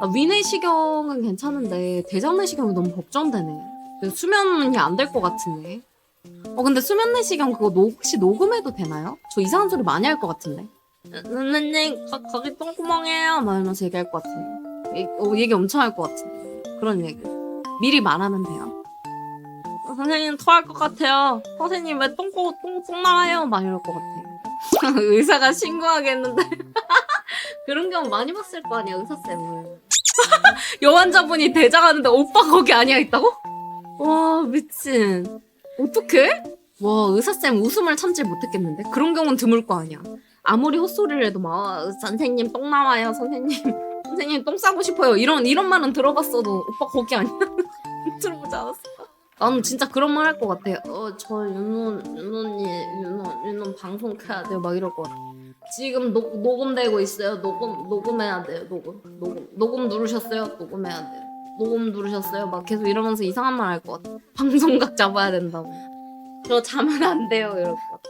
아, 위내시경은 괜찮은데 대장내시경이 너무 걱정되네. 수면이 안 될 것 같은데. 근데 수면내시경 그거 혹시 녹음해도 되나요? 저 이상한 소리 많이 할 것 같은데. 선생님 거기 똥구멍이에요 막 이러면서 얘기할 것 같은데. 얘기 엄청 할 것 같은데. 그런 얘기 미리 말하면 돼요. 선생님 토할 것 같아요. 선생님 왜 똥 나와요 막 이럴 것 같아. 의사가 신고하겠는데. 그런 경우 많이 봤을 거 아니야 의사쌤은. 여환자분이 대장하는데 오빠 거기 아니야 있다고? 와 미친. 어떡해? 와 의사쌤 웃음을 참지 못했겠는데? 그런 경우는 드물 거 아니야. 아무리 헛소리를 해도 막 선생님 똥 나와요 선생님. 선생님 똥 싸고 싶어요 이런 말은 들어봤어도 오빠 거기 아니야? 들어보지 않았어. 나는 진짜 그런 말 할 것 같아. 저 윤호님 방송 켜야 돼요 막 이럴 것 같아. 지금 녹음되고 있어요. 녹음해야 돼요. 녹음 누르셨어요? 녹음해야 돼요. 녹음 누르셨어요? 막 계속 이러면서 이상한 말 할 것 같아. 방송각 잡아야 된다고. 저 자면 안 돼요. 이럴 것 같아.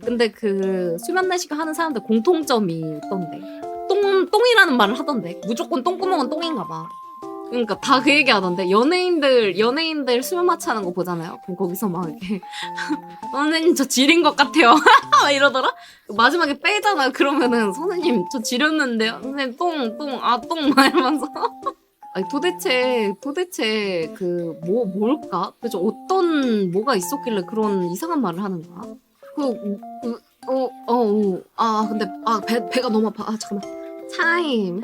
근데 그 수면 내시경 하는 사람들 공통점이 있던데. 똥이라는 말을 하던데. 무조건 똥구멍은 똥인가 봐. 그러니까 다 그 얘기 하던데. 연예인들 수면 마취하는 거 보잖아요. 그럼 거기서 막 이렇게 선생님 저 지린 것 같아요. 막 이러더라. 마지막에 빼잖아. 그러면은 선생님 저 지렸는데요. 선생님 똥 막 이러면서. 아니 도대체 그 뭘까? 도대체 뭐가 있었길래 그런 이상한 말을 하는 거야? 근데 배가 너무 아파. 아 잠깐만. 타임.